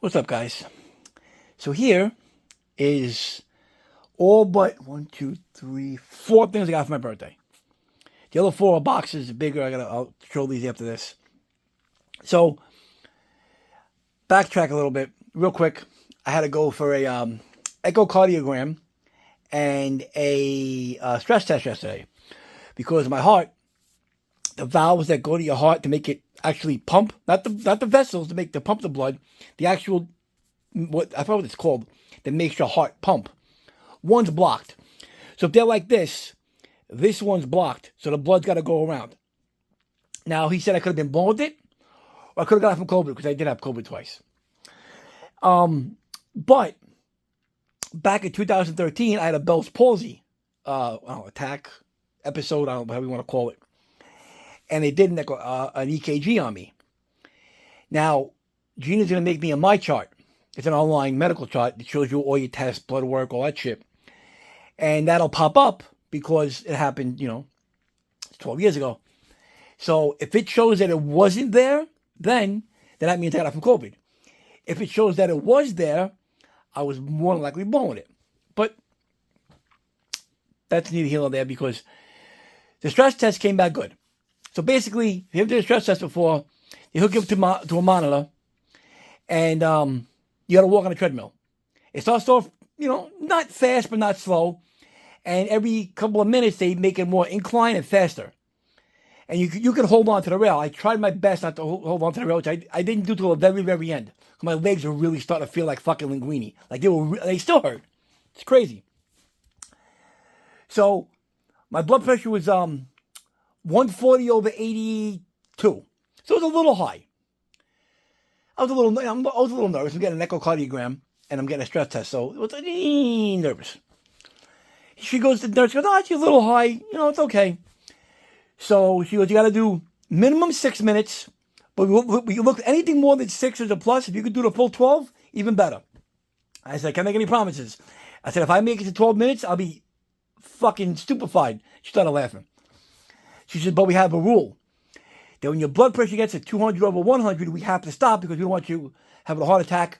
What's up, guys? So here is all but one, two, three, four things I got for my birthday. The other four boxes are bigger. I'll show these after this. So backtrack a little bit, real quick. I had to go for a echocardiogram and a stress test yesterday because my heart, the valves that go to your heart to make it actually pump, not the vessels to pump the blood, the actual, what I forgot what it's called, that makes your heart pump. One's blocked. So if they're like this one's blocked. So the blood's got to go around. Now he said I could have been born with it, or I could have got it from COVID because I did have COVID twice. But back in 2013, I had a Bell's palsy attack episode. I don't know how you want to call it. And they did an EKG on me. Now, Gina's going to make me a MyChart. It's an online medical chart that shows you all your tests, blood work, all that shit. And that'll pop up because it happened, 12 years ago. So if it shows that it wasn't there, then that means I got it from COVID. If it shows that it was there, I was more than likely born with it. But that's neither here nor there because the stress test came back good. So basically, if you did a stress test before, you hook it up to a monitor, and you got to walk on a treadmill. It starts off, not fast, but not slow. And every couple of minutes, they make it more incline and faster. And you can hold on to the rail. I tried my best not to hold on to the rail, which I didn't do till the very, very end. My legs were really starting to feel like fucking linguine. Like they still hurt. It's crazy. So my blood pressure was 140/82. So it was a little high. I was a little nervous. I'm getting an echocardiogram and I'm getting a stress test, so it was nervous. She goes to the nurse, goes, it's a little high. It's okay. So she goes, you got to do minimum 6 minutes, but we look anything more than 6 is a plus. If you could do the full 12, even better. I said, can't make any promises. I said, if I make it to 12 minutes, I'll be fucking stupefied. She started laughing. She said, but we have a rule that when your blood pressure gets to 200/100, we have to stop because we don't want you having a heart attack,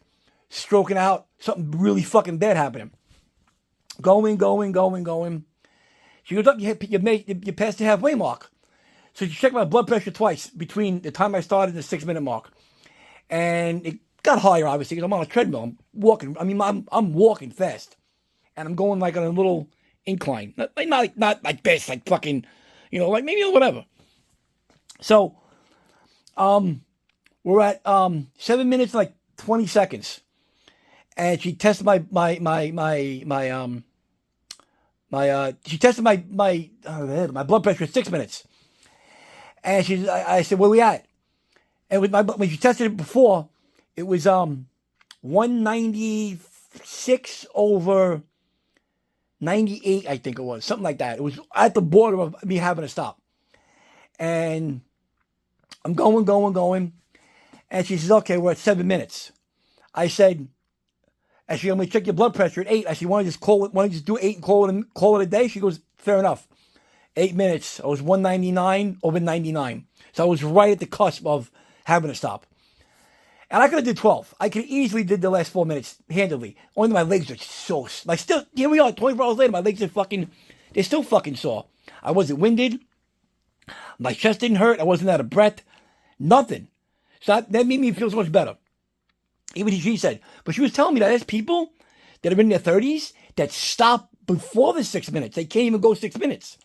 stroking out, something really fucking bad happening. Going. She goes up, you passed the halfway mark. So she checked my blood pressure twice between the time I started and the 6 minute mark. And it got higher, obviously, because I'm on a treadmill. I'm walking. I'm walking fast. And I'm going like on a little incline. Not like this, like fucking, like maybe whatever. So, we're at 7 minutes, like 20 seconds. And she tested my blood pressure at 6 minutes. And I said, where we at? And when she tested it before, it was 196/98, I think it was. Something like that. It was at the border of me having to stop. And I'm going. And she says, okay, we're at 7 minutes. I said, and she, I'm going to check your blood pressure at 8. I said, why don't you just do 8 and call it a day? She goes, fair enough. 8 minutes. I was 199/99. So I was right at the cusp of having to stop. And I could have did 12. I could have easily did the last 4 minutes handily. Only my legs are so, like still, here we are, 24 hours later, my legs are they're still fucking sore. I wasn't winded. My chest didn't hurt. I wasn't out of breath. Nothing. So that made me feel so much better. Even she said. But she was telling me that there's people that are in their 30s that stop before the 6 minutes. They can't even go 6 minutes.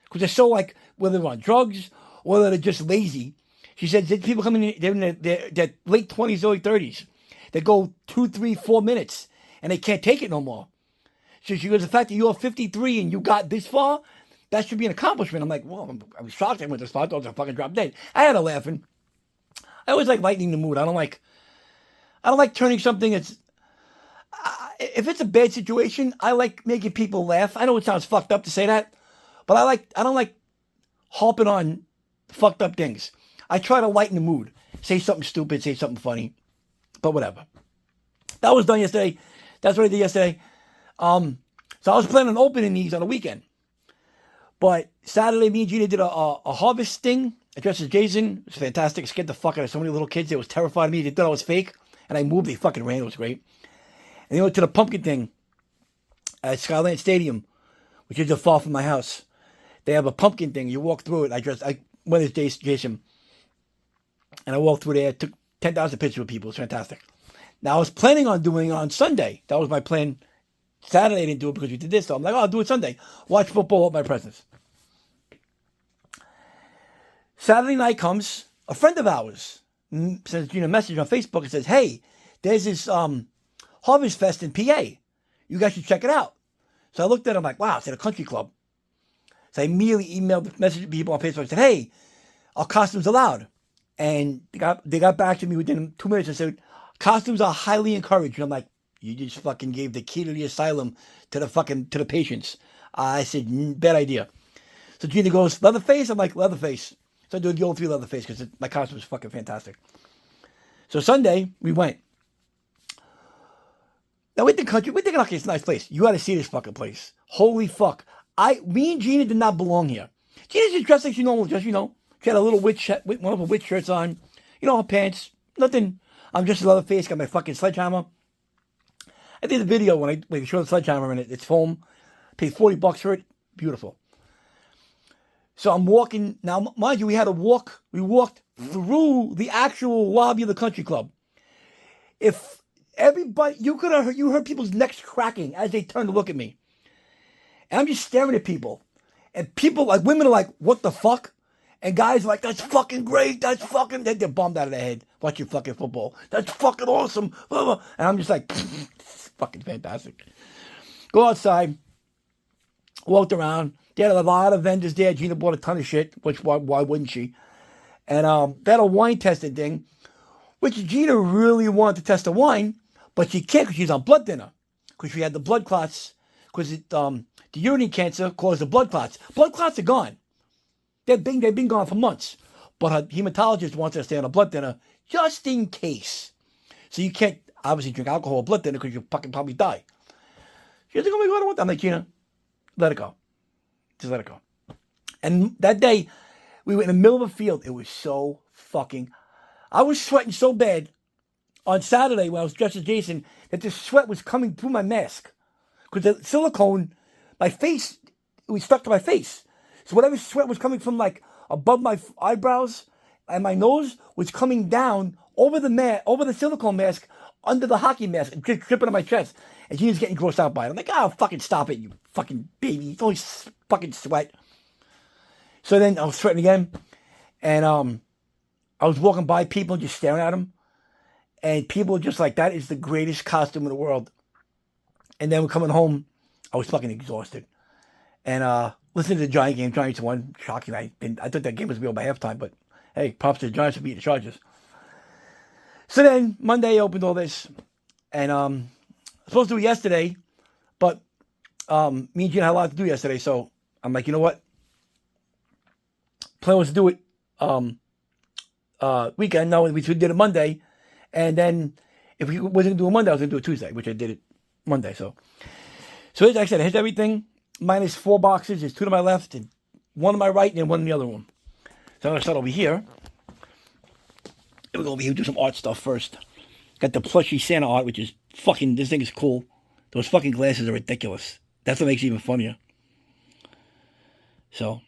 Because they're so like, whether they're on drugs or they're just lazy. She said there's people coming in, they're in their late 20s, early 30s. They go 2, 3, 4 minutes and they can't take it no more. So she goes, the fact that you're 53 and you got this far, that should be an accomplishment. I'm like, well, I was shocked I went this far. I thought I was fucking drop dead. I had her laughing. I always like lightening the mood. I don't like turning something that's, if it's a bad situation, I like making people laugh. I know it sounds fucked up to say that, but I don't like harping on fucked up things. I try to lighten the mood. Say something stupid, say something funny, but whatever. That was done yesterday. That's what I did yesterday. So I was planning on opening these on the weekend. But Saturday, me and Gina did a harvest thing. I dressed as Jason. It was fantastic. It scared the fuck out of so many little kids. They was terrified of me. They thought I was fake. And I moved, they fucking ran, it was great. And they went to the pumpkin thing at Skyland Stadium, which isn't far from my house. They have a pumpkin thing. You walk through it. I went as Jason, and I walked through there, took 10,000 pictures with people. It's fantastic. Now, I was planning on doing it on Sunday. That was my plan. Saturday I didn't do it because we did this, so I'm like, oh, I'll do it Sunday. Watch football, open my presents. Saturday night comes, a friend of ours sends Gina a message on Facebook and says, hey, there's this Harvest Fest in PA. You guys should check it out. So I looked at it, I'm like, wow, it's at a country club. So I immediately emailed the message to people on Facebook and said, hey, are costumes allowed? And they got back to me within 2 minutes and said, costumes are highly encouraged. And I'm like, you just fucking gave the key to the asylum to the patients. I said, bad idea. So Gina goes, Leatherface? I'm like, Leatherface. So I do the old 3 Leatherface because my costume is fucking fantastic. So Sunday, we went. Now, we think, okay, it's a nice place. You got to see this fucking place. Holy fuck. Me and Gina did not belong here. Gina's just dressed like she normally dressed, She had a little one of her witch shirts on. Her pants. Nothing. I'm just a Leatherface, got my fucking sledgehammer. I did a video when I showed the sledgehammer in it. It's foam. Paid $40 for it. Beautiful. So I'm walking. Now, mind you, we had to walk. We walked through the actual lobby of the country club. If everybody, you heard people's necks cracking as they turned to look at me. And I'm just staring at people. And people, like, women are like, what the fuck? And guys are like, that's fucking great. That's fucking, they're bummed out of their head watching fucking football. That's fucking awesome. And I'm just like, it's fucking fantastic. Go outside. Walked around. They had a lot of vendors there. Gina bought a ton of shit, which why wouldn't she? And they had a wine testing thing, which Gina really wanted to test the wine, but she can't because she's on blood thinner. Because she had the blood clots, because the urinary cancer caused the blood clots. Blood clots are gone. They've been gone for months. But her hematologist wants her to stay on a blood thinner just in case. So you can't obviously drink alcohol or blood thinner because you'll fucking probably die. She's like, oh my God, I want that. I'm like, Gina, let it go. Just let it go. And that day, we were in the middle of a field. It was so fucking... I was sweating so bad on Saturday when I was dressed as Jason that the sweat was coming through my mask. Because the silicone, my face, it was stuck to my face. So whatever sweat was coming from like above my eyebrows and my nose was coming down over the silicone mask, under the hockey mask, and dripping on my chest. And she was getting grossed out by it. I'm like, oh, fucking stop it, you fucking baby. It's only fucking sweat. So then I was sweating again. And I was walking by people just staring at them. And people were just like, that is the greatest costume in the world. And then we're coming home. I was fucking exhausted. And listening to the Giant game. Giants won. Shocking. I thought that game was real by halftime. But hey, props to the Giants for beating the Chargers. So then Monday I opened all this. And I was supposed to do it yesterday. But me and Gina had a lot to do yesterday. So I'm like, you know what? Plan was to do it weekend. No, we did it Monday. And then if we wasn't going to do it Monday, I was going to do it Tuesday, which I did it Monday. So like I said, here's everything. Minus 4 boxes. There's 2 to my left, and 1 to my right, and then 1 in the other room. So I'm going to start over here. We'll go over here and do some art stuff first. Got the plushy Santa art, which is fucking, this thing is cool. Those fucking glasses are ridiculous. That's what makes it even funnier. So.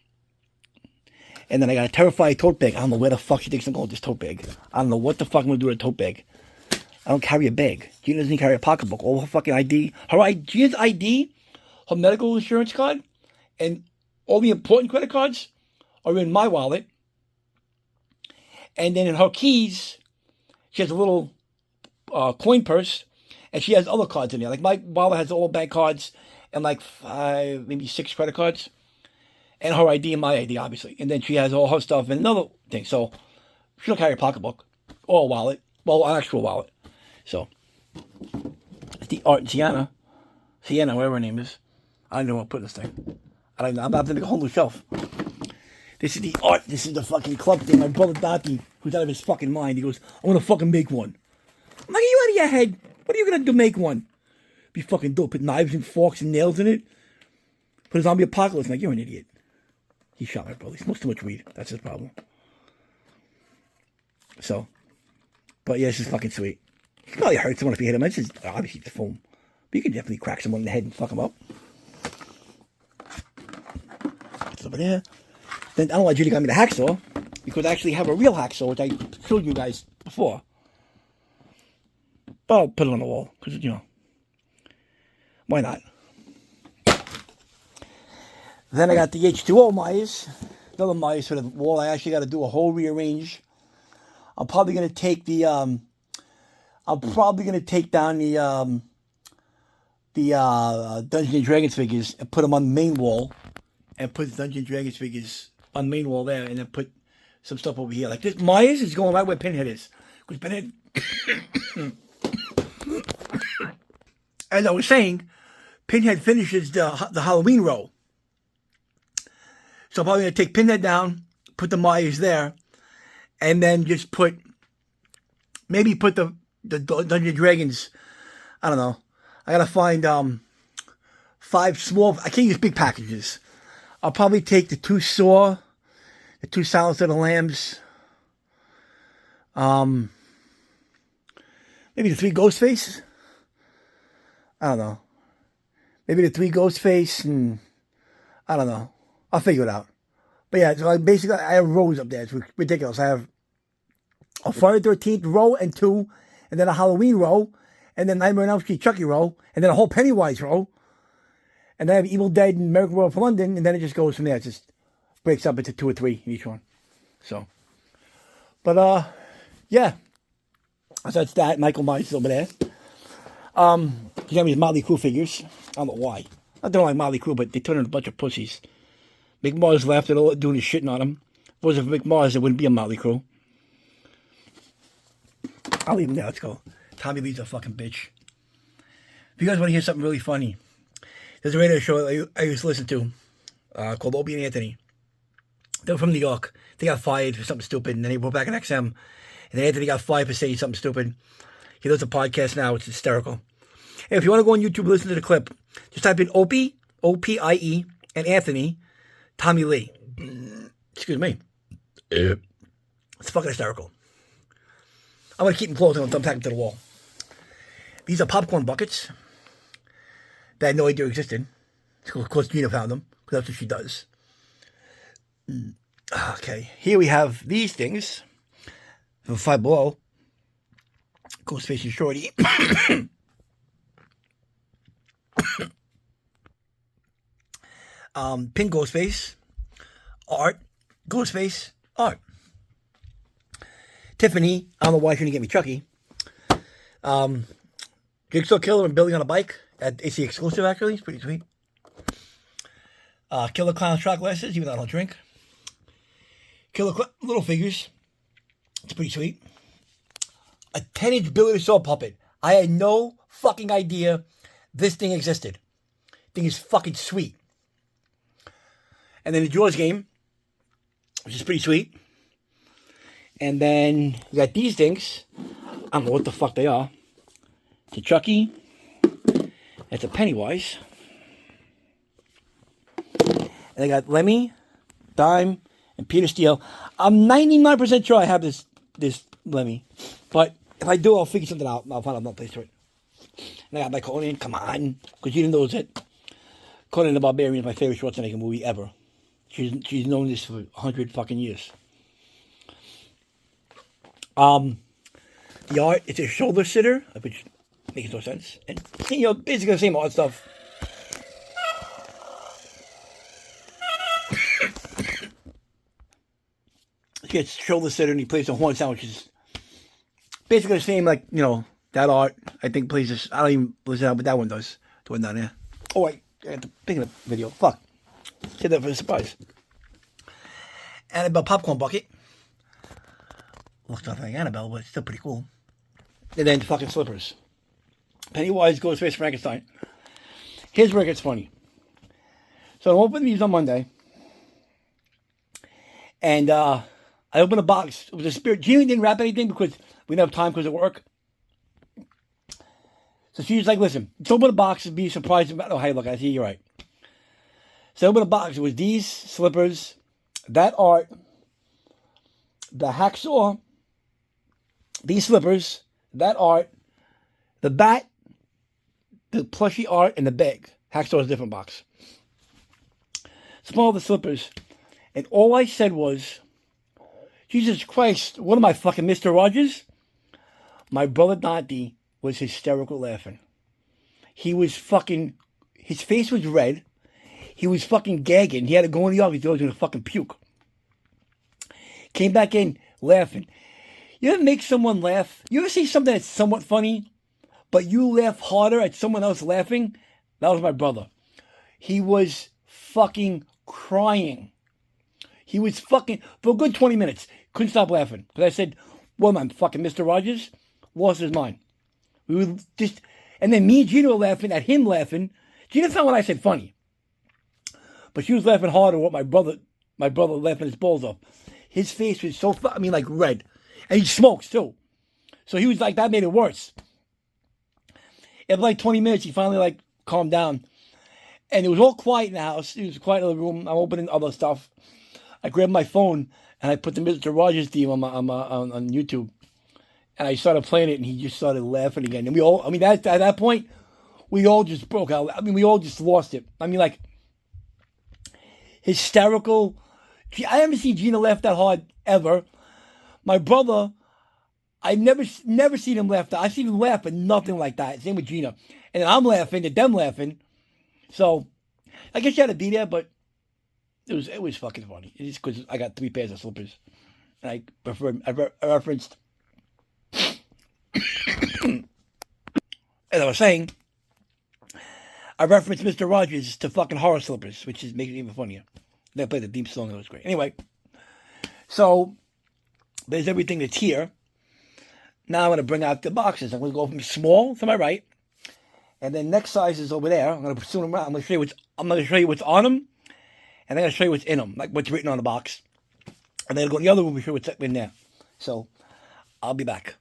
And then I got a Terrified tote bag. I don't know where the fuck she thinks I'm going with this tote bag. I don't know what the fuck I'm going to do with a tote bag. I don't carry a bag. Gina doesn't even carry a pocketbook. All her fucking ID. Gina's ID, her medical insurance card, and all the important credit cards are in my wallet. And then in her keys, she has a little coin purse, and she has other cards in there. Like my wallet has all bank cards and like 5, maybe 6 credit cards. And her ID and my ID, obviously. And then she has all her stuff in another thing. So she don't carry a pocketbook or a wallet. Well, an actual wallet. So it's the art Sienna, whatever her name is. I don't know where to put this thing. I don't know. I'm about to make a whole new shelf. This is the art. This is the fucking club thing. My brother Dottie, who's out of his fucking mind, he goes, I want to fucking make one. I'm like, are you out of your head? What are you going to do make one? Be fucking dope. Put knives and forks and nails in it. Put a zombie apocalypse. I'm like, you're an idiot. He shot my brother. He smokes too much weed. That's his problem. So, but yeah, this is fucking sweet. You can probably hurt someone if you hit him. It's just obviously the foam. But you can definitely crack someone in the head and fuck them up. It's over there. Then I don't know why Judy got me the hacksaw, because I actually have a real hacksaw, which I showed you guys before. But I'll put it on the wall, because, you know, why not? Then I got the H2O Myers, another Myers for the wall. I actually got to do a whole rearrange. I'm probably going to take the, I'm probably going to take down the Dungeons and Dragons figures and put them on the main wall, and put the Dungeons and Dragons figures on the main wall there, and then put some stuff over here. Like this, Myers is going right where Pinhead is. Because Pinhead, as I was saying, Pinhead finishes the Halloween row. So I'm probably going to take Pinhead down, put the Myers there, and then just maybe put the Dungeons and Dragons, I don't know. I got to find 5 small, I can't use big packages. I'll probably take the 2 Saw, the 2 Silence of the Lambs, maybe the 3 Ghostface. I don't know. Maybe the 3 Ghostface, and I don't know. I'll figure it out. But yeah, so I have rows up there. It's ridiculous. I have a Friday the 13th row and 2, and then a Halloween row, and then Nightmare on Elm Street Chucky row, and then a whole Pennywise row, and then I have Evil Dead and American Werewolf for London, and then it just goes from there. It just breaks up into 2 or 3 in each one. So, but yeah. So that's that. Michael Myers is over there. He got me his Motley Crue figures. I don't know why. I don't like Motley Crue, but they turned into a bunch of pussies. McMars laughed at all, doing his shitting on him. If it wasn't for McMars, there wouldn't be a Motley Crue. I'll leave him there. Let's go. Tommy Lee's a fucking bitch. If you guys want to hear something really funny, there's a radio show I used to listen to called Opie and Anthony. They were from New York. They got fired for something stupid, and then they went back in XM. And then Anthony got fired for saying something stupid. He does a podcast now. It's hysterical. Hey, if you want to go on YouTube and listen to the clip, just type in Opie, O-P-I-E, and Anthony, Tommy Lee. Excuse me. It's fucking hysterical. I'm going to keep them closed and I'll thumbtack them to the wall. These are popcorn buckets that I had no idea existed. Of course, Gina found them, because that's what she does. Okay, here we have these things from Five Below. Ghostface and Shorty. Pin Ghostface. Art. Ghostface. Art. Tiffany. I don't know why she didn't get me Chucky. Jigsaw Killer and Billy on a bike. It's the exclusive, actually. It's pretty sweet. Killer Clown shot glasses, even though I don't drink. Little figures. It's pretty sweet. A 10-inch Billy the Saw puppet. I had no fucking idea this thing existed. Thing is fucking sweet. And then the Jaws game, which is pretty sweet. And then you got these things. I don't know what the fuck they are. It's a Chucky. It's a Pennywise. And I got Lemmy, Dime, and Peter Steele. I'm 99% sure I have this Lemmy. But if I do, I'll figure something out. I'll find another place for it. And I got my Conan. Come on. Because you didn't know it. Conan the Barbarian is my favorite Schwarzenegger movie ever. She's known this for 100 fucking years. The art, it's a shoulder sitter, which makes no sense. And, you know, basically the same art stuff. He gets shoulder sitter and he plays the horn sound, which is basically the same, like, you know, that art, I think, plays this. I don't even listen to what that one does. The one down there. Oh, wait, I got to think of the video. Fuck. Did that for a surprise. Annabelle popcorn bucket. Looks nothing like Annabelle, but it's still pretty cool. And then fucking slippers. Pennywise, Ghostface, Frankenstein. Here's where it gets funny. So I opened these on Monday. And I opened a box. It was a spirit. Jeannie didn't wrap anything because we didn't have time because of work. So she was like, listen, let's open a box and be surprised about, oh, hey, look, I see you're right. So I opened a box. It was these slippers, that art, the hacksaw, these slippers, that art, the bat, the plushie art, and the bag. Hacksaw's a different box. Small the slippers. And all I said was, Jesus Christ, what am I, fucking Mr. Rogers? My brother Dante was hysterical laughing. He was fucking, his face was red. He was fucking gagging. He had to go in the office. He was going to fucking puke. Came back in laughing. You ever make someone laugh? You ever see something that's somewhat funny, but you laugh harder at someone else laughing? That was my brother. He was fucking crying. He was fucking, for a good 20 minutes, couldn't stop laughing. Because I said, what am I, fucking Mr. Rogers? Lost his mind. We were just, and then me and Gina were laughing at him laughing. Gina found what I said funny. But she was laughing harder at what my brother laughing his balls off. His face was so, like red. And he smokes too. So he was like, that made it worse. After like 20 minutes, he finally like calmed down. And it was all quiet in the house. It was quiet in the room. I'm opening other stuff. I grabbed my phone and I put the Mr. Rogers theme on YouTube. And I started playing it and he just started laughing again. And we all, at that point, we all just broke out. We all just lost it. Like, hysterical. I haven't seen Gina laugh that hard ever. My brother, I never seen him laugh that. I've seen him laugh, but nothing like that. Same with Gina. And then I'm laughing at them laughing. So, I guess you had to be there, but it was fucking funny. It's because I got 3 pairs of slippers. And I referenced, as I was saying, I referenced Mr. Rogers to fucking horror slippers, which makes it even funnier. They played the theme song, and it was great. Anyway, so there's everything that's here. Now I'm going to bring out the boxes. I'm going to go from small to my right, and then next size is over there. I'm going to pursue them around. I'm going to show you what's on them, and I'm going to show you what's in them, like what's written on the box. And then I'll go in the other room and show what's in there. So I'll be back.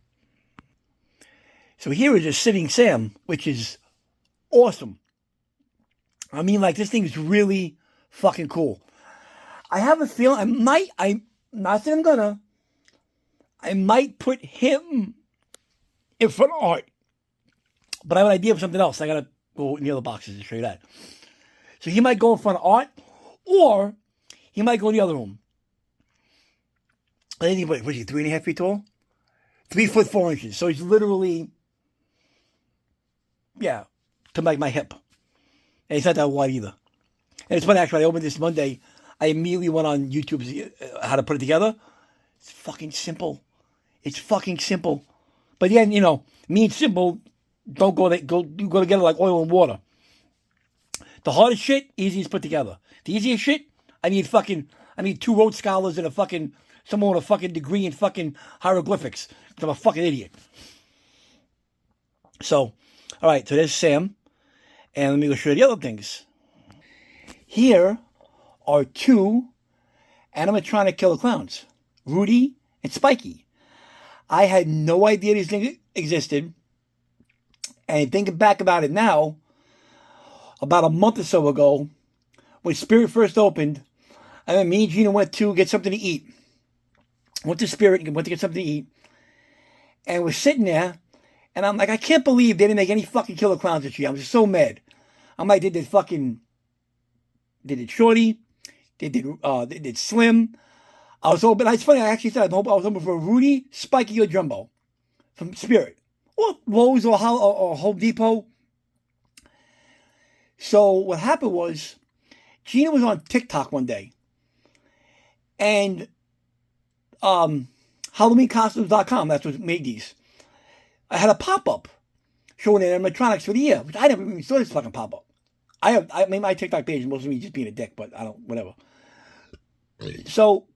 So here is a sitting Sam, which is awesome. This thing is really fucking cool. I have a feeling I'm not saying I'm gonna, I might put him in front of art. But I have an idea of something else. I gotta go in the other boxes to show you that. So he might go in front of art, or he might go in the other room. I think, what is he, 3.5 feet tall? 3 foot 4 inches. So he's literally, to my hip. And he's not that wide either. And it's funny, actually, I opened this Monday. I immediately went on YouTube to see how to put it together. It's fucking simple. It's fucking simple. But again, me and simple don't go together like oil and water. The hardest shit, easiest put together. The easiest shit, I need 2 Rhodes Scholars and someone with a fucking degree in fucking hieroglyphics. I'm a fucking idiot. So, alright, so there's Sam. And let me go show you the other things. Here are 2 animatronic killer clowns, Rudy and Spiky. I had no idea these things existed. And thinking back about it now, about a month or so ago, when Spirit first opened, I mean, me and Gina went to get something to eat. Went to Spirit and went to get something to eat. And we're sitting there, and I'm like, I can't believe they didn't make any fucking killer clowns this year. I'm just so mad. I'm like, they did Shorty, they did Slim. I was hoping, it's funny, I actually said I was hoping for Rudy, Spiky, or Jumbo from Spirit. Or Lowe's or Home Depot. So what happened was, Gina was on TikTok one day. And HalloweenCostumes.com, that's what made these. I had a pop-up showing animatronics for the year, which I never even saw this fucking pop-up. I made my TikTok page, most of me just being a dick, but I don't, whatever. So,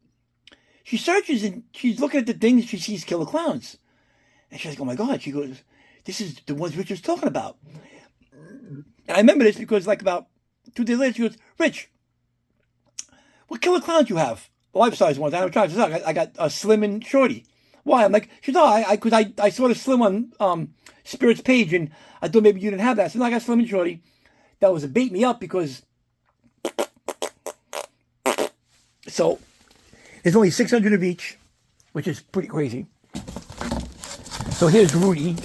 she searches and she's looking at the things, she sees killer clowns. And she's like, oh my God, she goes, this is the ones Rich was talking about. And I remember this because like about 2 days later, she goes, Rich, what killer clowns you have? Life-size ones. I got a Slim and Shorty. Why? I'm like, she's because I saw the Slim on Spirit's page and I thought maybe you didn't have that. So I got Slim and Shorty. That was a bait me up because so there's only 600 of each, which is pretty crazy. So here's Rudy.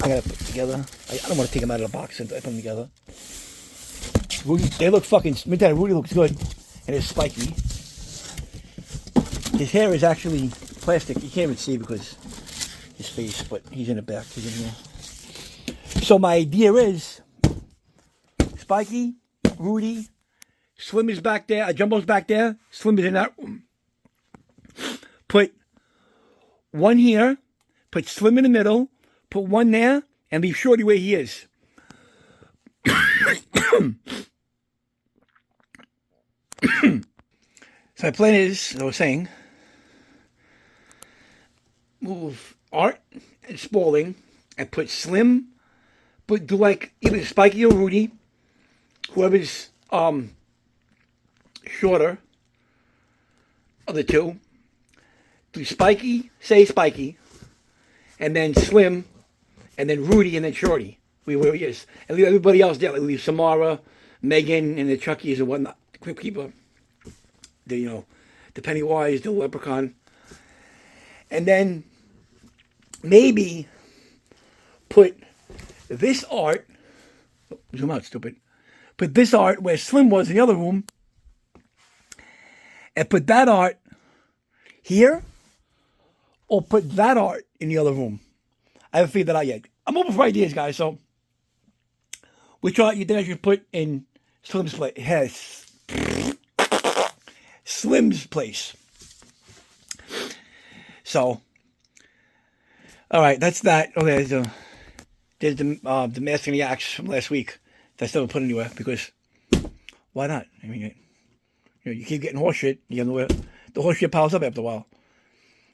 I gotta put together. I don't want to take them out of the box and put them together. Rudy, they look fucking. Let me tell you, Rudy looks good, and it's spiky. His hair is actually plastic. You can't even see because his face, but he's in the back. He's in here. So my idea is, Spiky, Rudy, Slim is back there. Jumbo's back there. Slim is in that room. Put one here. Put Slim in the middle. Put one there, and leave Shorty where he is. So my plan is, as I was saying, move Art and Spaulding and put Slim, but do like either Spiky or Rudy, whoever's shorter of the two. Do Spiky, say Spiky, and then Slim, and then Rudy, and then Shorty, where he is. And leave everybody else there. Like leave Samara, Megan, and the Chuckies and whatnot. The Crypt Keeper, the Pennywise, the Leprechaun. And then maybe put this Art, zoom out, stupid. Put this Art where Slim was in the other room, and put that Art here, or put that Art in the other room. I haven't figured that out yet. I'm open for ideas, guys, so which Art you think I should put in Slim's place? Yes. Slim's place. So, all right, that's that. Oh, there's the Mask and the Axe from last week that I still haven't put anywhere because why not? I mean, you keep getting horse shit. You know, the horse shit piles up after a while.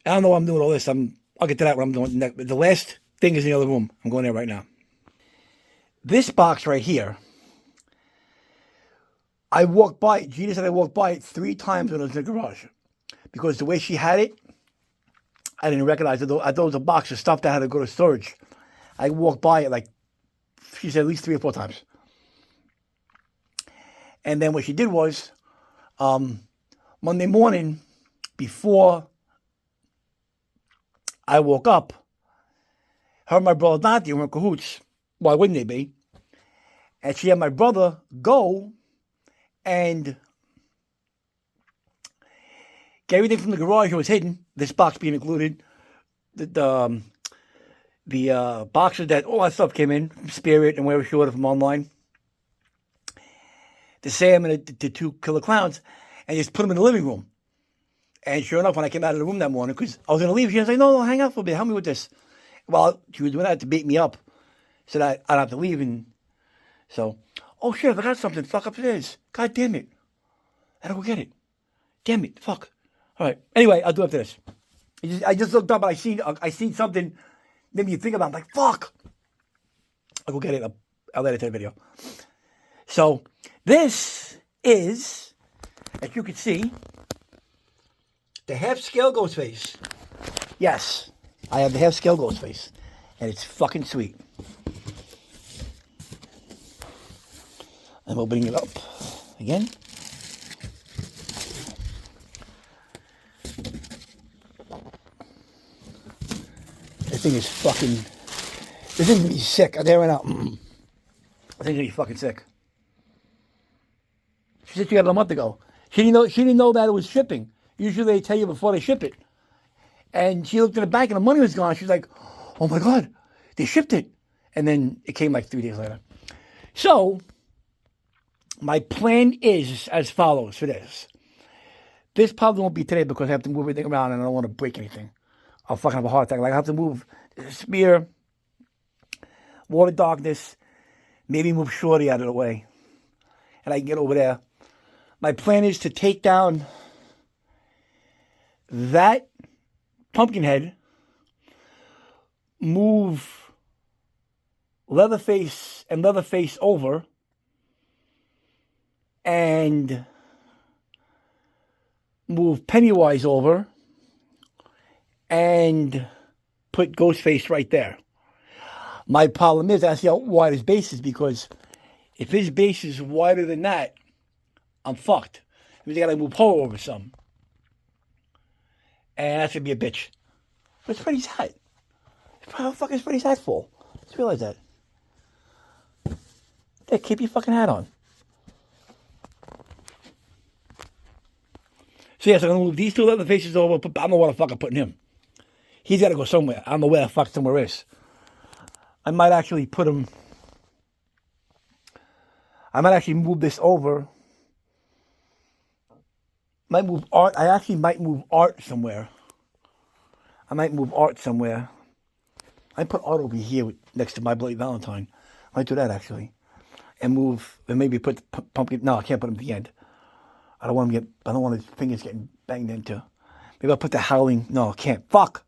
I don't know why I'm doing all this. I'll get to that when I'm doing next. But the last thing is in the other room. I'm going there right now. This box right here, I walked by it. Gina said I walked by it 3 times when I was in the garage. Because the way she had it, I didn't recognize it. I thought it was a box of stuff that had to go to storage. I walked by it like, she said at least 3 or 4 times. And then what she did was, Monday morning, before I woke up, her and my brother Dante were in cahoots. Why wouldn't they be? And she had my brother go and get everything from the garage that was hidden, this box being included, the boxes that all that stuff came in, from Spirit and wherever she ordered from online, the Sam and the 2 killer clowns, and just put them in the living room. And sure enough, when I came out of the room that morning, because I was going to leave, she was like, no, hang out for a bit, help me with this. Well, she was doing that to beat me up so that I'd have to leave. And so, oh shit, I forgot something, fuck upstairs. God damn it. I gotta go get it. Damn it, fuck. All right, anyway, I'll do after this. I just looked up and I seen something, made me think about it. I'm like, fuck. I'll go get it. I'll edit that video. So, this is, as you can see, the half-scale Ghostface. Yes, I have the half-scale Ghostface. And it's fucking sweet. I'm opening it up again. This thing is fucking... This thing's gonna be sick. I'll tell you right now. I think it's gonna be fucking sick. She said she got it a month ago. She didn't know that it was shipping. Usually they tell you before they ship it. And she looked at the bank and the money was gone. She's like, oh my God, they shipped it. And then it came like 3 days later. So, my plan is as follows for this. This probably won't be today because I have to move everything around and I don't want to break anything. I'll fucking have a heart attack. Like I have to move Spear, Water Darkness, maybe move Shorty out of the way. And I can get over there. My plan is to take down that Pumpkinhead, move Leatherface and Leatherface over, and move Pennywise over, and put Ghostface right there. My problem is, I see how wide his base is, because if his base is wider than that, I'm fucked. That means I gotta move Poe over some. And that's gonna be a bitch. But it's Freddy's hat. How the fuck is Freddy's hat full? Just realize that. Hey, keep your fucking hat on. So yeah, so I'm gonna move these two leather faces over. I don't know what the fuck I'm putting him. He's got to go somewhere. I don't know where the fuck somewhere is. I might actually put him. I might actually move this over. Might move Art. I actually might move Art somewhere. I might move Art somewhere. I put Art over here next to My Bloody Valentine. I might do that actually, and move and maybe put the pumpkin. No, I can't put him at the end. I don't want him to get. I don't want his fingers getting banged into. Maybe I'll put the Howling. No, I can't. Fuck.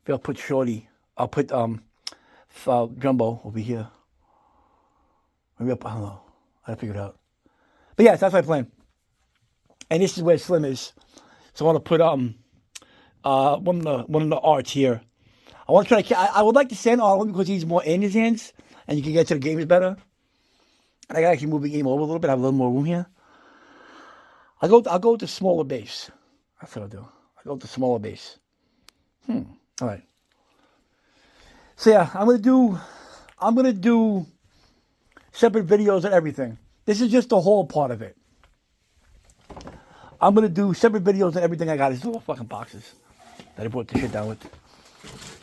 Maybe I'll put Shorty. I'll put Jumbo over here. Maybe I don't know. I gotta figure it out. But yeah, that's my plan. And this is where Slim is. So I want to put one of the Arts here. I want to try. I would like to send Art because he's more in his hands, and you can get to the games better. And I gotta actually move the game over a little bit. I have a little more room here. I'll go with the smaller base. That's what I'll do. I'll go with the smaller base. All right. So yeah, I'm gonna do separate videos and everything. This is just the whole part of it. I'm gonna do separate videos and everything I got. These little fucking boxes that I brought the shit down with.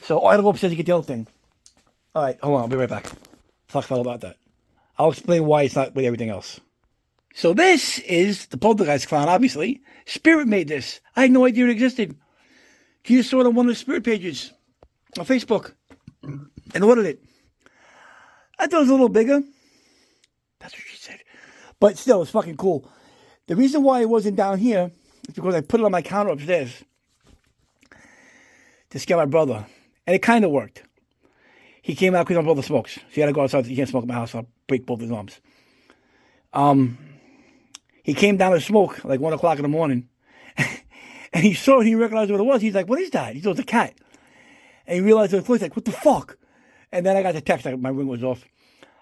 So I gotta go upstairs to get the other thing. All right, hold on. I'll be right back. Talk all about that. I'll explain why it's not with everything else. So this is the Poltergeist clown, obviously. Spirit made this. I had no idea it existed. He just saw it on one of the Spirit pages on Facebook and ordered it. I thought it was a little bigger. That's what she said. But still, it's fucking cool. The reason why it wasn't down here is because I put it on my counter upstairs to scare my brother. And it kind of worked. He came out because my brother smokes. So he had to go outside. He can't smoke in my house. I'll break both his arms. He came down to smoke like 1 o'clock in the morning. And he saw it. He recognized what it was. He's like, what is that? He thought it was a cat. And he realized it was close. He's like, what the fuck? And then I got the text. Like, my ring was off.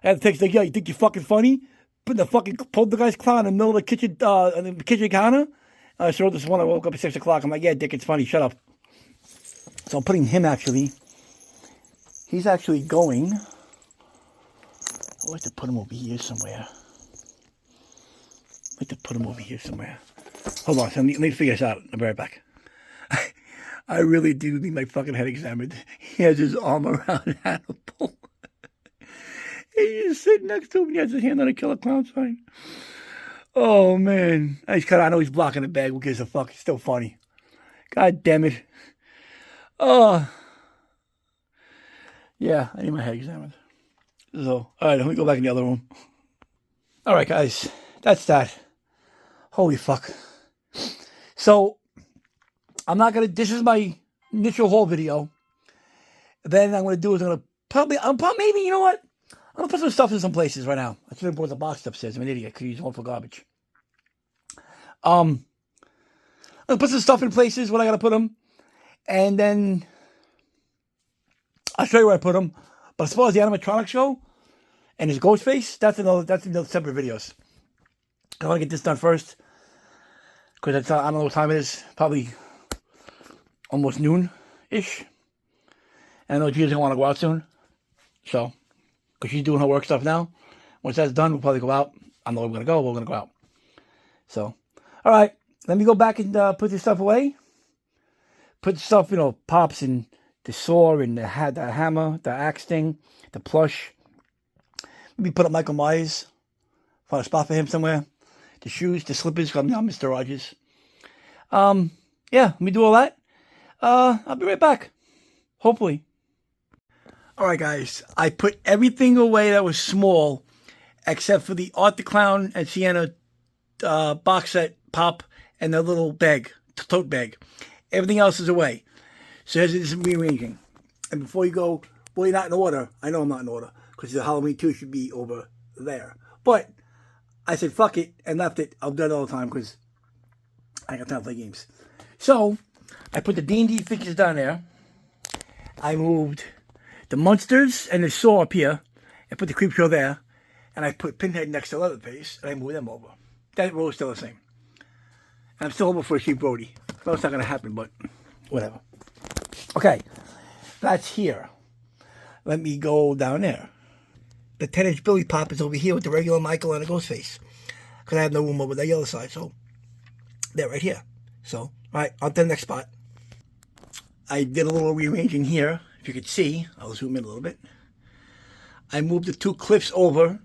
I had the text like, yeah, you think you're fucking funny? Putting the fucking Poltergeist clown in the middle of the kitchen counter? So this one, I woke up at 6 o'clock. I'm like, yeah, Dick, it's funny. Shut up. So I'm putting him actually. He's actually going. I'd like to put him over here somewhere. Hold on, so let me figure this out. I'll be right back. I really do need my fucking head examined. He has his arm around Hannibal. He's just sitting next to him. He has his hand on a killer clown sign. Oh, man. I know he's blocking the bag. Who gives a fuck? It's still funny. God damn it. Oh. Yeah, I need my head examined. So, all right, let me go back in the other room. All right, guys. That's that. Holy fuck. So, I'm not going to... This is my initial haul video. Then I'm going to do is I'm going to probably... maybe, you know what? I'm going to put some stuff in some places right now. I should have brought the box upstairs. I'm an idiot. I could use one for garbage. I'm going to put some stuff in places where I got to put them. And then... I'll show you where I put them. But as far as the animatronic show and his ghost face, that's another separate videos. I want to get this done first. Because I don't know what time it is. Probably almost noon-ish. And I know Gina's going to want to go out soon. So, because she's doing her work stuff now. Once that's done, we'll probably go out. I don't know where we're going to go, but we're going to go out. So, all right. Let me go back and put this stuff away. Put stuff, Pops and the saw and the hammer, the axe thing, the plush. Maybe put up Michael Myers. Find a spot for him somewhere. The shoes, the slippers, because I'm now Mr. Rogers. Yeah, let me do all that. I'll be right back. Hopefully. All right, guys. I put everything away that was small, except for the Art the Clown and Sienna box set pop and the little bag, tote bag. Everything else is away. So here's some rearranging. And before you go, well, you're not in order. I know I'm not in order, because the Halloween 2 should be over there. But I said, fuck it, and left it. I'll do it all the time, because I got time to play games. So, I put the D&D figures down there. I moved the Munsters and the Saw up here. I put the Creepshow there. And I put Pinhead next to Leatherface, and I moved them over. That row is still the same. And I'm still hoping for a Chief Brody. I know it's not going to happen, but whatever. Okay, that's here. let me go down there. The 10-inch Billy Pop is over here with the regular Michael and a Ghostface. Because I have no room over the other side, so they're right here. So, all right, on to the next spot. I did a little rearranging here. If you could see, I'll zoom in a little bit. I moved the two Cliffs over,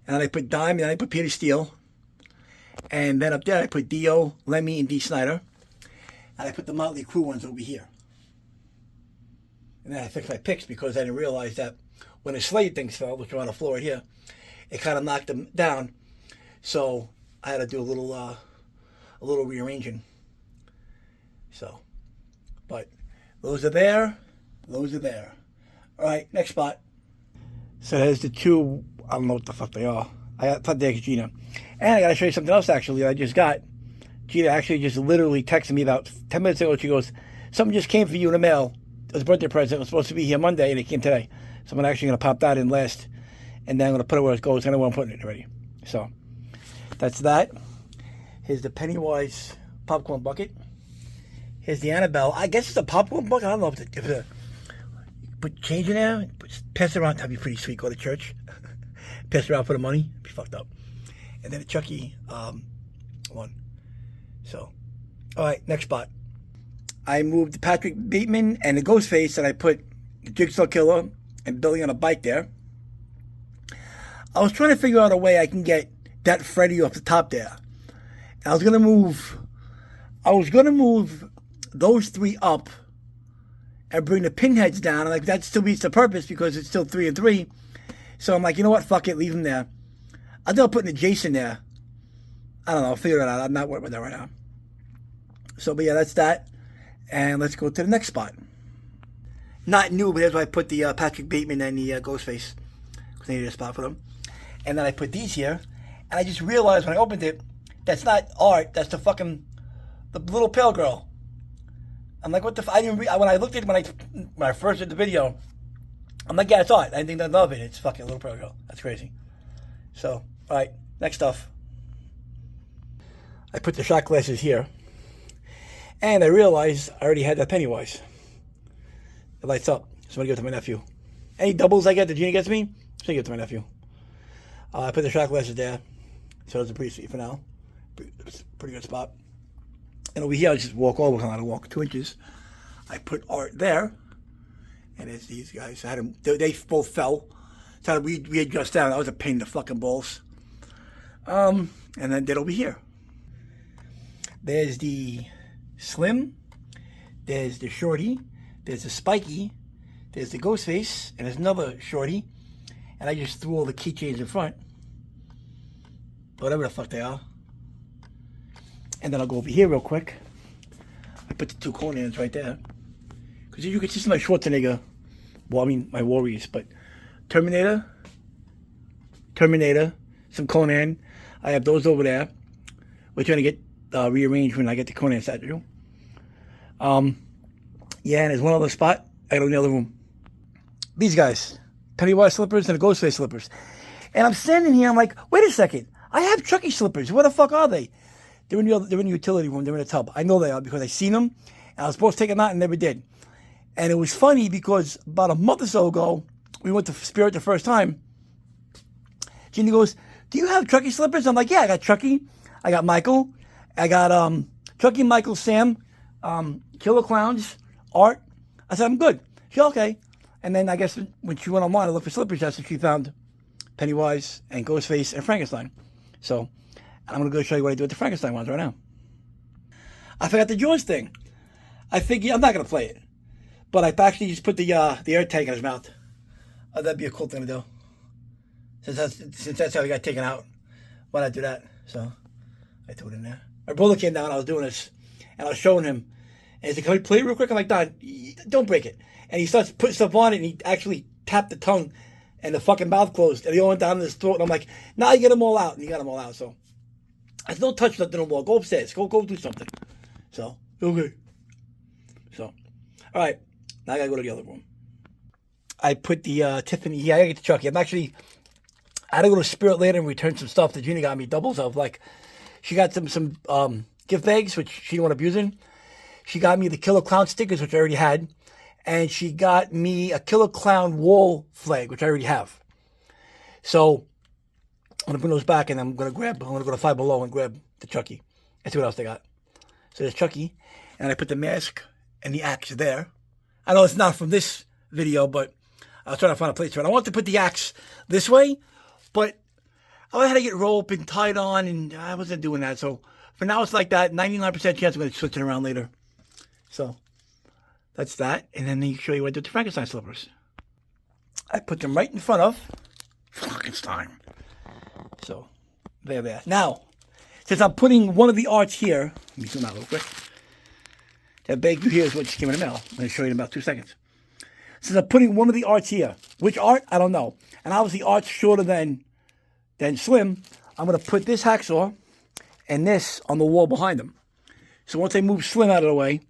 and I put Dime, and then I put Peter Steele. And then up there, I put Dio, Lemmy, and Dee Snider. And I put the Motley Crue ones over here. And then I fixed my picks because I didn't realize that when the Slade things fell, which are on the floor right here, it kind of knocked them down. So I had to do a little rearranging. So, but those are there. Those are there. All right, next spot. So there's the two, I don't know what the fuck they are. I thought they were Gina. And I got to show you something else, actually, I just got. Gina actually just literally texted me about 10 minutes ago. She goes, something just came for you in the mail. It was a birthday present. It was supposed to be here Monday, and it came today. So I'm actually going to pop that in last, and then I'm going to put it where it goes. I know where I'm putting it already. So that's that. Here's the Pennywise popcorn bucket. Here's the Annabelle. I guess it's a popcorn bucket. I don't know if it's a put change in there, pass it around. That'd be pretty sweet. Go to church, pass it around for the money. Be fucked up. And then a Chucky one. So, all right, next spot. I moved Patrick Bateman and the Ghostface, and I put the Jigsaw Killer and Billy on a bike there. I was trying to figure out a way I can get that Freddy off the top there. And I was gonna move those three up and bring the pinheads down. And like that still meets the purpose because it's still 3 and 3. So I'm like, you know what? Fuck it, leave them there. I think I'll put the Jason there. I don't know. I'll figure it out. I'm not working with that right now. So, but yeah, that's that. And let's go to the next spot. Not new, but that's why I put the Patrick Bateman and the Ghostface. Because I needed a spot for them. And then I put these here. And I just realized when I opened it, that's not art. That's the little pale girl. I'm like, what the I didn't when I looked at it when I first did the video, I'm like, yeah, it's art. I didn't think nothing of it. It's fucking little pale girl. That's crazy. So, all right, next stuff. I put the shot glasses here. And I realized I already had that Pennywise. It lights up. So I'm going to give it to my nephew. Any doubles I get that Gina gets me, I'm going to give it to my nephew. I put the shot glasses there. So it's a pretty sweet for now. It's a pretty good spot. And over here, I just walk over, kind of walk 2 inches. I put art there. And it's these guys. I had them, they both fell. So we adjust down. That was a pain in the fucking balls. And then they're over here. There's the Slim. There's the Shorty. There's the Spiky. There's the Ghostface. And there's another Shorty. And I just threw all the keychains in front. Whatever the fuck they are. And then I'll go over here real quick. I put the two Conans right there. Because you can see some of my Schwarzenegger. Well, I mean, my Warriors. But Terminator. Some Conan. I have those over there. We're trying to get rearranged when I get the Conan statue. Yeah, and there's one other spot. I got in the other room. These guys. Pennywise slippers and the Ghostface slippers. And I'm standing here, I'm like, wait a second. I have Chucky slippers. Where the fuck are they? They're in the utility room. They're in a tub. I know they are because I seen them. And I was supposed to take them out and never did. And it was funny because about a month or so ago, we went to Spirit the first time. Ginny goes, do you have Chucky slippers? I'm like, yeah, I got Chucky. I got Michael. I got Chucky, Michael, Sam, Killer Clowns, Art. I said, I'm good. She said, okay. And then I guess when she went online to look for slippers, that's when she found Pennywise and Ghostface and Frankenstein. So I'm going to go show you what I do with the Frankenstein ones right now. I forgot the Jaws thing. I figured I'm not going to play it. But I actually just put the air tank in his mouth. That'd be a cool thing to do. Since that's how he got taken out. Why not do that? So I threw it in there. Our brother came down, I was doing this. And I was showing him. And he's like, can we play it real quick? I'm like, Don, don't break it. And he starts putting stuff on it, and he actually tapped the tongue, and the fucking mouth closed, and he all went down in his throat. And I'm like, now you get them all out. And he got them all out. So I said, don't touch nothing no more. Go upstairs. Go do something. So, okay. So, all right. Now I got to go to the other room. I put the Tiffany. Yeah, I got to get the Chucky. I had to go to Spirit later and return some stuff that Gina got me doubles of. Like, she got some gift bags, which she didn't want to abuse in. She got me the Killer Clown stickers, which I already had. and she got me a Killer Clown wall flag, which I already have. So I'm gonna bring those back, and I'm gonna go to Five Below and grab the Chucky. And see what else they got. So there's Chucky, and I put the mask and the axe there. I know it's not from this video, but I was trying to find a place for it. I want to put the axe this way, but I had to get rope and tied on, and I wasn't doing that. So for now, it's like that. 99% chance I'm going to switch it around later. So that's that. And then they show you what I did with the Frankenstein slippers. I put them right in front of Frankenstein. So there. Now, since I'm putting one of the arts here, let me zoom out real quick. That bag here is what just came in the mail. I'm going to show you in about 2 seconds. Since I'm putting one of the arts here, which art, I don't know. And obviously art's shorter than Slim. I'm going to put this hacksaw and this on the wall behind them. So once I move Slim out of the way,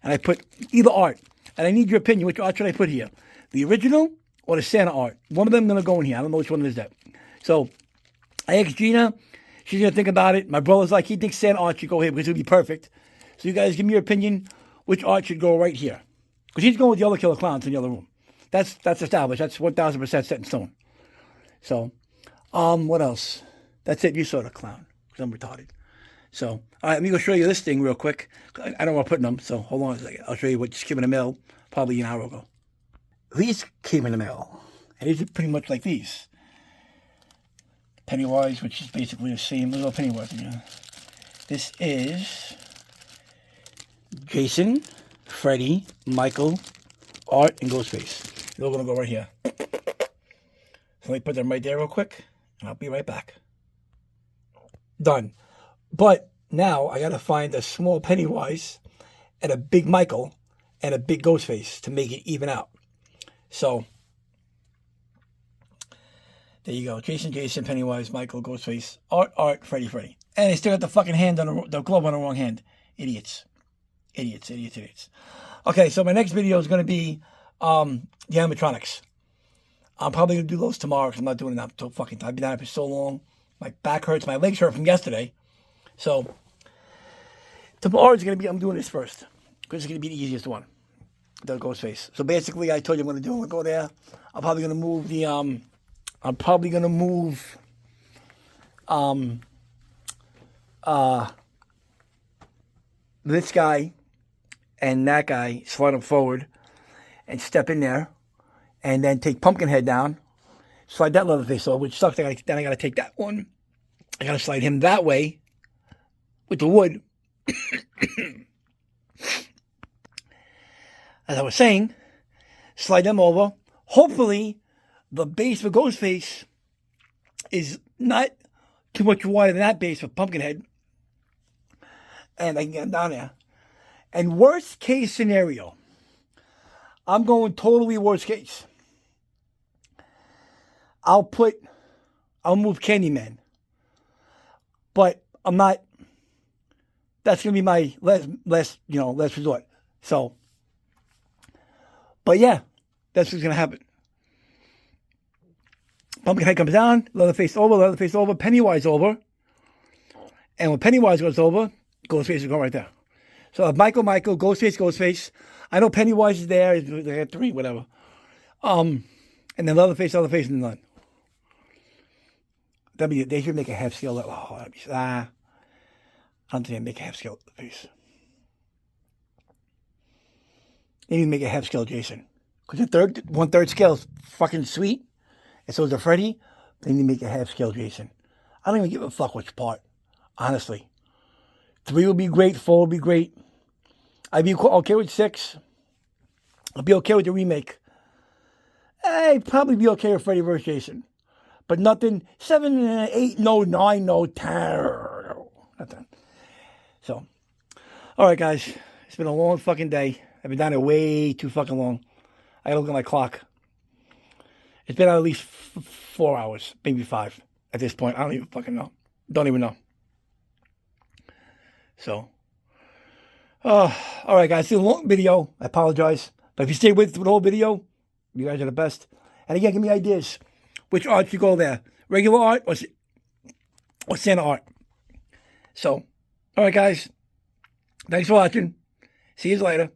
and I put either art, and I need your opinion, which art should I put here? The original or the Santa art? One of them going to go in here. I don't know which one is that. So I asked Gina. She's going to think about it. My brother's like, he thinks Santa art should go here because it would be perfect. So you guys give me your opinion. Which art should go right here? Because he's going with the other Killer Clowns in the other room. That's established. That's 1,000% set in stone. So, what else? That's it. You saw the clown. Because I'm retarded. So, all right, let me go show you this thing real quick. I don't know where I'm putting them. So, hold on a second. I'll show you what just came in the mail probably an hour ago. These came in the mail. And these are pretty much like these. Pennywise, which is basically the same. There's no Pennywise in here. This is Jason, Freddy, Michael, Art, and Ghostface. They're all going to go right here. So let me put them right there real quick, and I'll be right back. Done. But now I got to find a small Pennywise and a big Michael and a big Ghostface to make it even out. So there you go. Jason, Pennywise, Michael, Ghostface, Art, Freddy. And they still got the fucking hand on the glove on the wrong hand. Idiots. Okay, so my next video is going to be the animatronics. I'm probably going to do those tomorrow because I'm not doing it now until fucking time. I've been down here for so long. My back hurts. My legs hurt from yesterday. So tomorrow is going to be, I'm doing this first because it's going to be the easiest one. The Ghostface. So basically, I told you I'm going to do. I'm going to go there. I'm probably going to move the, this guy and that guy, slide them forward and step in there and then take Pumpkinhead down, slide that Leatherface over, which sucks. Then I got to take that one. I got to slide him that way with the wood. As I was saying, slide them over. Hopefully, the base for Ghostface is not too much wider than that base for Pumpkinhead. And I can get him down there. And worst case scenario, I'm going totally worst case. I'll move Candyman. But I'm not, that's going to be my last resort. So, but yeah, that's what's going to happen. Pumpkinhead comes down, Leatherface over, Pennywise over. And when Pennywise goes over, Ghostface will go right there. So Michael, Ghostface. I know Pennywise is there. They had 3, whatever. And then Leatherface, and none. They should make a half scale. I don't think they make a half scale face. They need to make a half scale Jason. Because the 1/3 scale is fucking sweet. And so is the Freddy. They need to make a half scale Jason. I don't even give a fuck which part. Honestly. 3 would be great. 4 would be great. I'd be okay with 6. I'd be okay with the remake. I'd probably be okay with Freddy vs. Jason. But nothing. 7, 8, no, 9, no, 10. Nothing. So, alright guys. It's been a long fucking day. I've been down here way too fucking long. I gotta look at my clock. It's been at least 4 hours. Maybe 5 at this point. I don't even fucking know. Don't even know. So, all right, guys. It's a long video. I apologize. But if you stay with the whole video, you guys are the best. And again, give me ideas. Which art should go there? Regular art or Santa art? So, all right, guys. Thanks for watching. See you later.